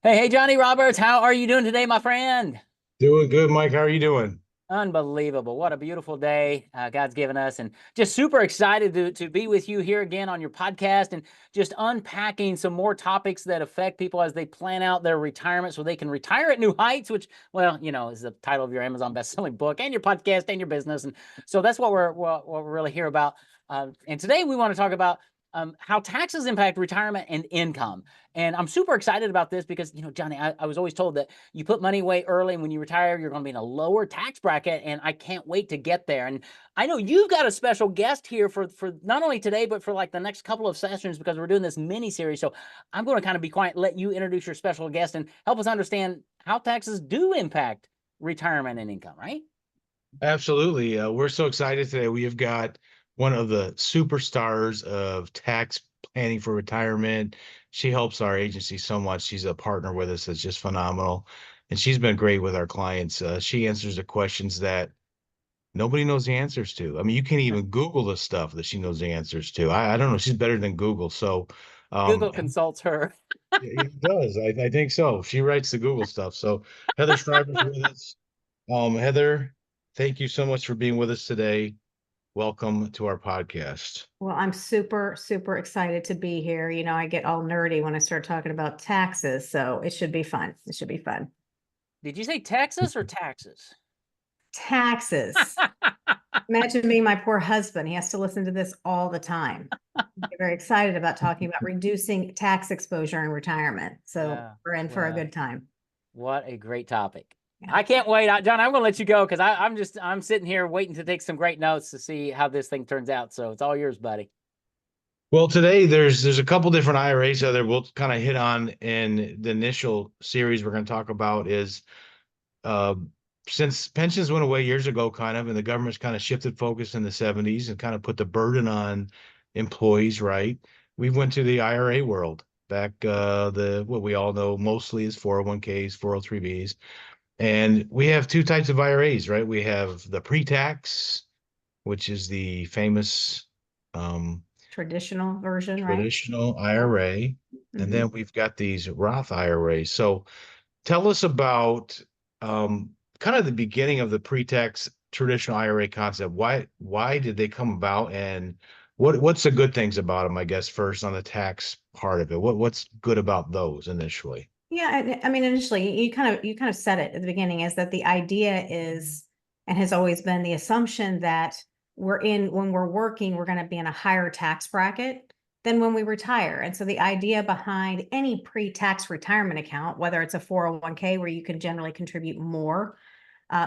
Hey, Johnny Roberts, how are you doing today, my friend? Doing good, Mike. How are you doing? Unbelievable. What a beautiful day God's given us. And just super excited to be with you here again on your podcast and just unpacking some more topics that affect people as they plan out their retirement so they can retire at new heights, which, well, is the title of your Amazon best-selling book and your podcast and your business. And so that's what we're really here about. And today we want to talk about how taxes impact retirement and income. And I'm super excited about this because, Johnny, I was always told that you put money away early, and when you retire, you're going to be in a lower tax bracket. And I can't wait to get there. And I know you've got a special guest here for not only today, but for like the next couple of sessions because we're doing this mini series. So I'm going to kind of be quiet, let you introduce your special guest and help us understand how taxes do impact retirement and income, right? Absolutely. We're so excited today. We have got one of the superstars of tax planning for retirement. She helps our agency so much. She's a partner with us that's just phenomenal. And she's been great with our clients. She answers the questions that nobody knows the answers to. I mean, you can't even Google the stuff that she knows the answers to. I don't know. She's better than Google. So, um, Google consults her. it does. I think so. She writes the Google stuff. So, Heather Schreiber's with us. Heather, thank you so much for being with us today. Welcome to our podcast. Well, I'm super, super excited to be here. I get all nerdy when I start talking about taxes, so it should be fun. It should be fun. Did you say Texas or taxes? Taxes. Imagine being my poor husband. He has to listen to this all the time. I'm very excited about talking about reducing tax exposure in retirement. So Yeah. we're in for a Well, good time. what a great topic. Yeah. I can't wait. John, I'm going to let you go because I'm sitting here waiting to take some great notes to see how this thing turns out. So it's all yours, buddy. Well, today there's a couple different IRAs that we'll kind of hit on in the initial series we're going to talk about is uh, since pensions went away years ago, kind of, and the government's kind of shifted focus in the 70s and kind of put the burden on employees, right? We went to the IRA world back the what we all know mostly is 401ks, 403bs. And we have two types of IRAs, right? We have the pre-tax, which is the famous um, Traditional version, right? traditional IRA, and Mhm. then we've got these Roth IRAs. So tell us about kind of the beginning of the pre-tax traditional IRA concept. Why did they come about, and what's the good things about them? I guess first on the tax part of it. What's good about those initially? Yeah, I mean, initially, you kind of said it at the beginning, is that the idea is and has always been the assumption that when we're working, we're going to be in a higher tax bracket than when we retire. And so the idea behind any pre-tax retirement account, whether it's a 401k where you can generally contribute more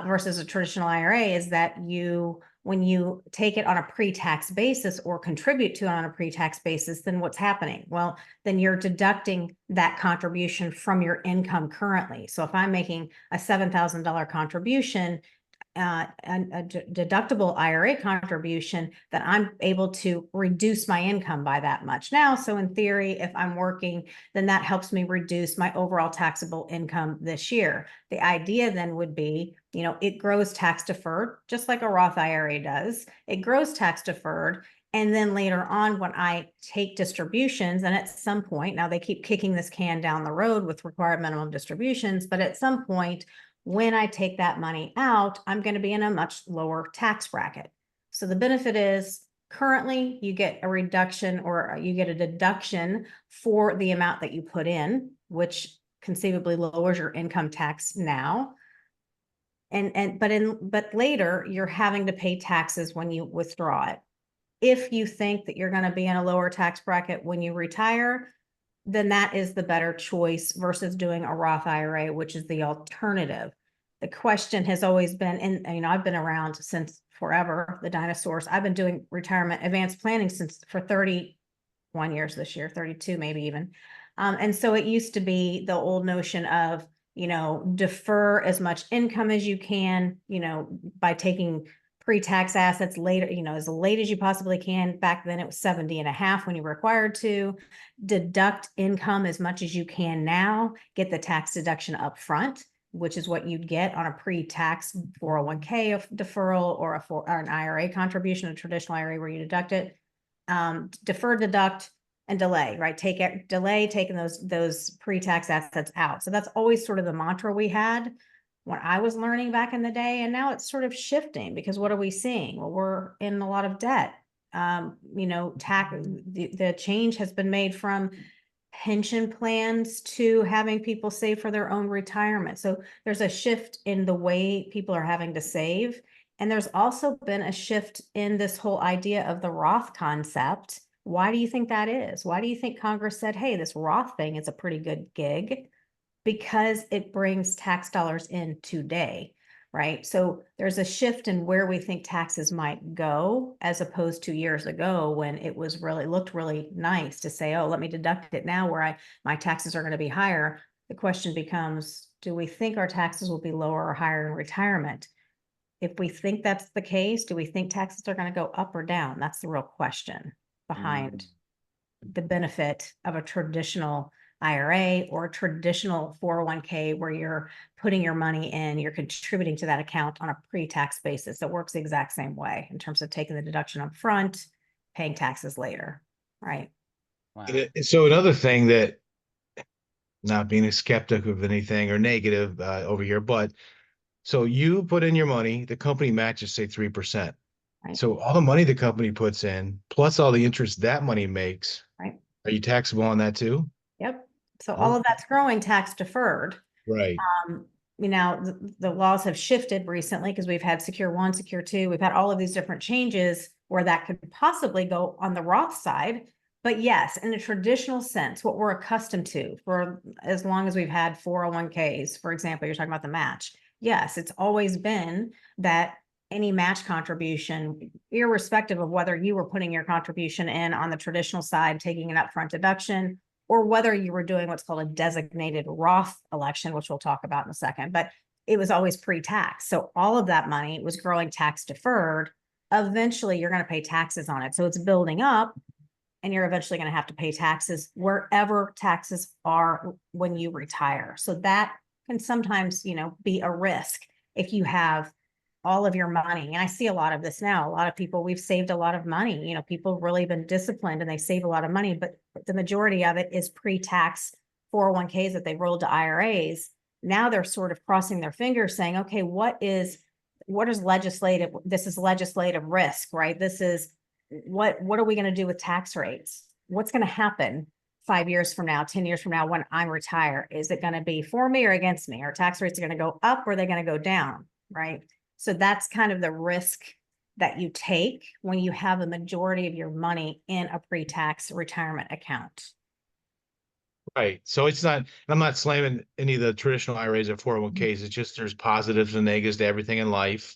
versus a traditional IRA, is that when you take it on a pre-tax basis or contribute to it on a pre-tax basis, then what's happening? Well, then you're deducting that contribution from your income currently. So if I'm making a $7,000 contribution, a deductible IRA contribution, that I'm able to reduce my income by that much now. So in theory, if I'm working, then that helps me reduce my overall taxable income this year. The idea then would be, it grows tax deferred, just like a Roth IRA does. It grows tax deferred. And then later on, when I take distributions, and at some point, now they keep kicking this can down the road with required minimum distributions, but at some point, when I take that money out, I'm going to be in a much lower tax bracket. So the benefit is currently you get a reduction or you get a deduction for the amount that you put in, which conceivably lowers your income tax now. But later you're having to pay taxes when you withdraw it. If you think that you're going to be in a lower tax bracket when you retire, then that is the better choice versus doing a Roth IRA, which is the alternative. The question has always been, and I've been around since forever, the dinosaurs. I've been doing retirement advanced planning for 31 years this year, 32 maybe even. And so it used to be the old notion of, defer as much income as you can, by taking pre-tax assets later, as late as you possibly can. Back then it was 70 and a half when you were required to deduct income as much as you can now, get the tax deduction up front, which is what you'd get on a pre-tax 401k deferral or an IRA contribution, a traditional IRA where you deduct it. Defer, deduct, and delay, right? Delay taking those pre-tax assets out. So that's always sort of the mantra we had when I was learning back in the day. And now it's sort of shifting, because what are we seeing? Well, we're in a lot of debt. The change has been made from pension plans to having people save for their own retirement. So there's a shift in the way people are having to save. And there's also been a shift in this whole idea of the Roth concept. Why do you think that is? Why do you think Congress said, hey, this Roth thing is a pretty good gig? Because it brings tax dollars in today, right? So there's a shift in where we think taxes might go, as opposed to years ago when it was looked really nice to say, oh, let me deduct it now where my taxes are going to be higher. The question becomes, do we think our taxes will be lower or higher in retirement? If we think that's the case, do we think taxes are going to go up or down? That's the real question behind the benefit of a traditional IRA or a traditional 401k, where you're putting your money in, you're contributing to that account on a pre-tax basis. It works the exact same way in terms of taking the deduction up front, paying taxes later, right? Wow. So another thing that, not being a skeptic of anything or negative over here, but so you put in your money, the company matches say 3%. Right. So all the money the company puts in, plus all the interest that money makes, Right. are you taxable on that too? Yep. So all of that's growing tax deferred. Right. The laws have shifted recently because we've had Secure 1, Secure 2. We've had all of these different changes where that could possibly go on the Roth side. But yes, in a traditional sense, what we're accustomed to for as long as we've had 401ks, for example, you're talking about the match. Yes, it's always been that any match contribution, irrespective of whether you were putting your contribution in on the traditional side, taking an upfront deduction, or whether you were doing what's called a designated Roth election, which we'll talk about in a second, but it was always pre-tax. So all of that money was growing tax deferred. Eventually, you're going to pay taxes on it. So it's building up, and you're eventually going to have to pay taxes wherever taxes are when you retire. So that can sometimes, be a risk if you have all of your money. And I see a lot of this now. A lot of people, we've saved a lot of money. People really been disciplined and they save a lot of money, but the majority of it is pre-tax 401ks that they rolled to IRAs. Now they're sort of crossing their fingers saying, okay, what is legislative? This is legislative risk, right? This is what are we going to do with tax rates? What's going to happen 5 years from now, 10 years from now, when I retire? Is it going to be for me or against me? Are tax rates going to go up or are they going to go down? Right. So that's kind of the risk that you take when you have a majority of your money in a pre-tax retirement account. Right. So it's not, and I'm not slamming any of the traditional IRAs or 401ks. It's just there's positives and negatives to everything in life,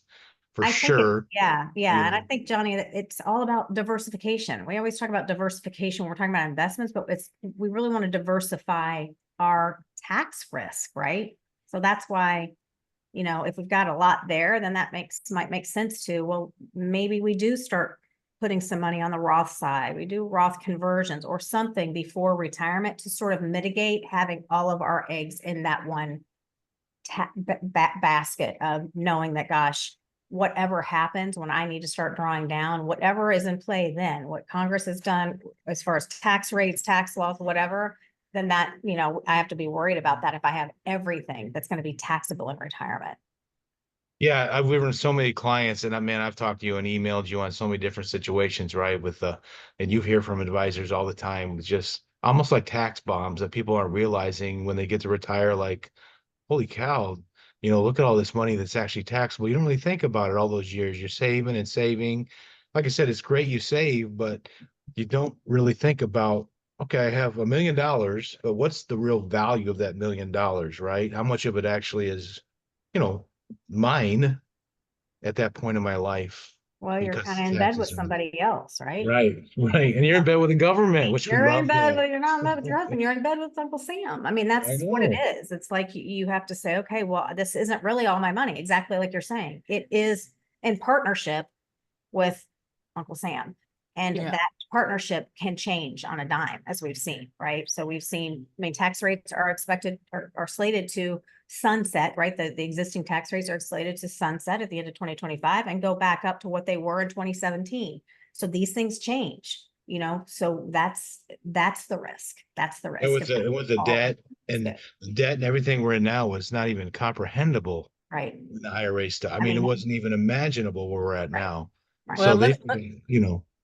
for I think sure. yeah. You And I know. think, Johnny, that it's all about diversification. We always talk about diversification when we're talking about investments, but we really want to diversify our tax risk, right? So that's why, if we've got a lot there, then that might make sense to, well, maybe we do start putting some money on the Roth side. We do Roth conversions or something before retirement to sort of mitigate having all of our eggs in that one basket of knowing that, gosh, whatever happens when I need to start drawing down, whatever is in play then, what Congress has done as far as tax rates, tax laws, whatever, then that, I have to be worried about that if I have everything that's going to be taxable in retirement. Yeah, I've worked with so many clients, and man, I've talked to you and emailed you on so many different situations, right? And you hear from advisors all the time. It's just almost like tax bombs that people aren't realizing when they get to retire, like, holy cow, look at all this money that's actually taxable. You don't really think about it all those years. You're saving and saving. Like I said, it's great you save, but you don't really think about, okay, I have $1 million, but what's the real value of that $1 million, right? How much of it actually is, you know, mine at that point in my life Well, you're because kind of in bed with taxes are somebody else, right? right, right. And you're in bed with the government, which we You're in love bed, that. but you're not in bed with your husband. You're in bed with Uncle Sam. I mean, I that's what it know. is. It's like you have to say, okay, well, this isn't really all my money. Exactly like you're saying. It is in partnership with Uncle Sam. And Yeah. that partnership can change on a dime, as we've seen, right? So tax rates are expected are slated to sunset, right? The existing tax rates are slated to sunset at the end of 2025 and go back up to what they were in 2017. So these things change. so that's the risk. That's the It risk of was the all debt, and the debt and everything we're in now was not even comprehensible right. in the IRA stuff. I I mean, it mean, wasn't even imaginable where we're at right, now. right. Well, So they've,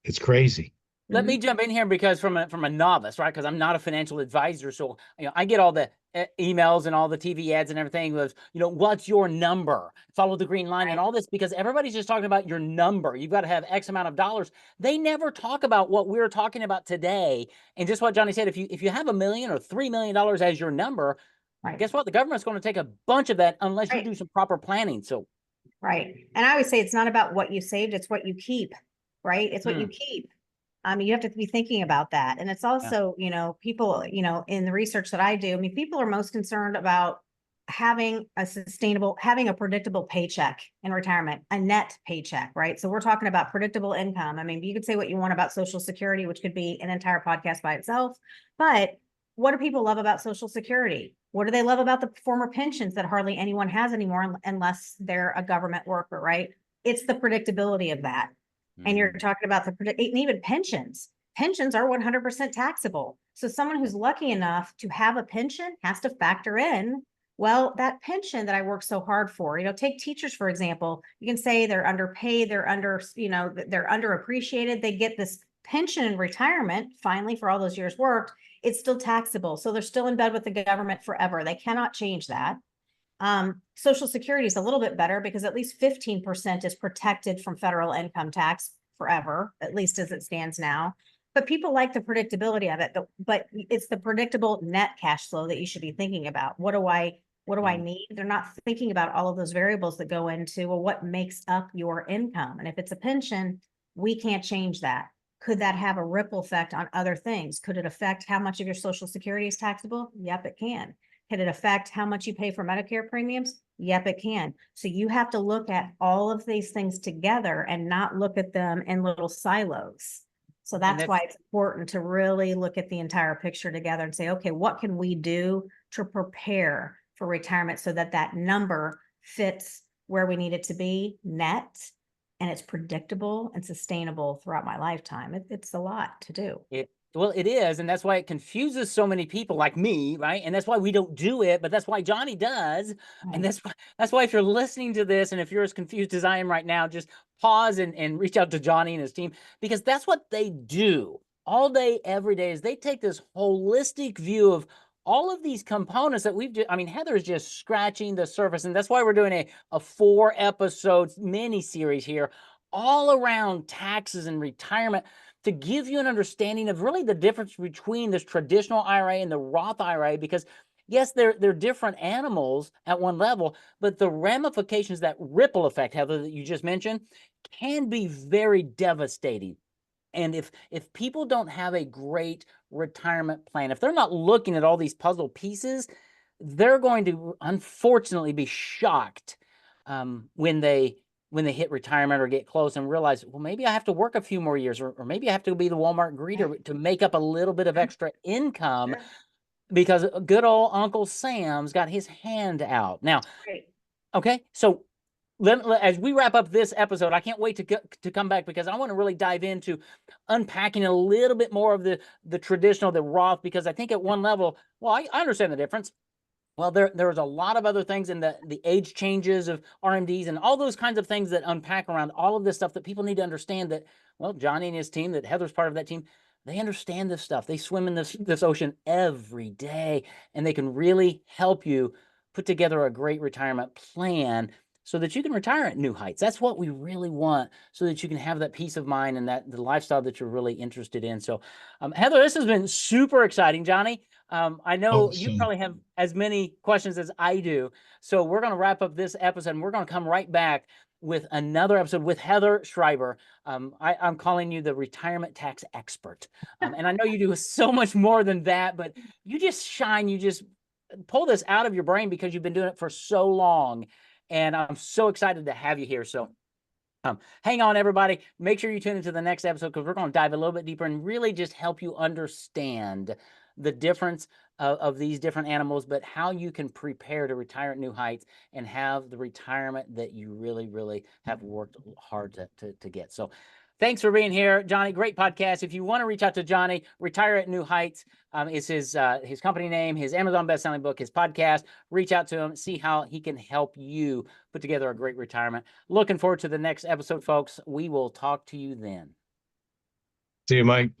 it's crazy. let me Mhm. jump in here because from a novice, right? Because I'm not a financial advisor, so I get all the emails and all the TV ads and everything was, what's your number? Follow the green line and Right. all this because everybody's just talking about your number. You've got to have X amount of dollars. They never talk about what we're talking about today. And just what Johnny said, if you have $1 million or $3 million as your number, Right. guess what? The government's going to take a bunch of that unless you Right. do some proper planning. So, Right. And I always say it's not about what you saved, it's what you keep, right? It's what you keep. You have to be thinking about that. And it's yeah. also, people, in the research that I do, I mean, people are most concerned about having a predictable paycheck in retirement, a net paycheck, right? So we're talking about predictable income. I mean, you could say what you want about Social Security, which could be an entire podcast by itself, but what do people love about Social Security? What do they love about the former pensions that hardly anyone has anymore unless they're a government worker, right? It's the predictability of that. And you're talking about and even pensions. Pensions are 100% taxable. So someone who's lucky enough to have a pension has to factor in, well, that pension that I worked so hard for. Take teachers, for example. You can say they're underpaid, they're underappreciated. They get this pension in retirement, finally, for all those years worked. It's still taxable. So they're still in bed with the government forever. They cannot change that. Social Security is a little bit better because at least 15% is protected from federal income tax forever, at least as it stands now. But people like the predictability of it, but it's the predictable net cash flow that you should be thinking about. What do I need? They're not thinking about all of those variables that go into, well, what makes up your income? And if it's a pension, we can't change that. Could that have a ripple effect on other things? Could it affect how much of your Social Security is taxable? Yep, it can. Can it affect how much you pay for Medicare premiums? Yep, it can. So you have to look at all of these things together and not look at them in little silos. So that's why it's important to really look at the entire picture together and say, okay, what can we do to prepare for retirement so that that number fits where we need it to be net, and it's predictable and sustainable throughout my lifetime. It's a lot to do. Well, it is, and that's why it confuses so many people like me, right? And that's why we don't do it, but that's why Johnny does. And Right. that's why if you're listening to this and if you're as confused as I am right now, just pause and reach out to Johnny and his team, because that's what they do all day, every day, is they take this holistic view of all of these components that Heather's just scratching the surface. And that's why we're doing a 4 episodes mini series here all around taxes and retirement, to give you an understanding of really the difference between this traditional IRA and the Roth IRA, because yes, they're different animals at one level, but the ramifications, that ripple effect, Heather, that you just mentioned, can be very devastating. And if people don't have a great retirement plan, if they're not looking at all these puzzle pieces, they're going to unfortunately be shocked when they hit retirement or get close and realize, well, maybe I have to work a few more years, or maybe I have to be the Walmart greeter to make up a little bit of extra income because good old Uncle Sam's got his hand out. Now, Great. okay, so as we wrap up this episode, I can't wait to come back because I want to really dive into unpacking a little bit more of the traditional, the Roth, because I think at one level, well, I understand the difference. Well, there's a lot of other things in the age changes of RMDs and all those kinds of things that unpack around all of this stuff that people need to understand, that, well, Johnny and his team, that Heather's part of that team, they understand this stuff. They swim in this ocean every day, and they can really help you put together a great retirement plan so that you can retire at new heights. That's what we really want, so that you can have that peace of mind and that the lifestyle that you're really interested in. So, Heather, this has been super exciting. Johnny, I know you Awesome. probably have as many questions as I do. So we're going to wrap up this episode, and we're going to come right back with another episode with Heather Schreiber. I'm calling you the retirement tax expert. And I know you do so much more than that, but you just shine. You just pull this out of your brain because you've been doing it for so long. And I'm so excited to have you here. So hang on, everybody. Make sure you tune into the next episode, because we're going to dive a little bit deeper and really just help you understand the difference of these different animals, but how you can prepare to retire at new heights and have the retirement that you really, really have worked hard to get. So Thanks for being here, Johnny. Great podcast. If you want to reach out to Johnny, Retire at New Heights is his company name, his Amazon bestselling book, his podcast. Reach out to him, see how he can help you put together a great retirement. Looking forward to the next episode, folks. We will talk to you then. See you, Mike.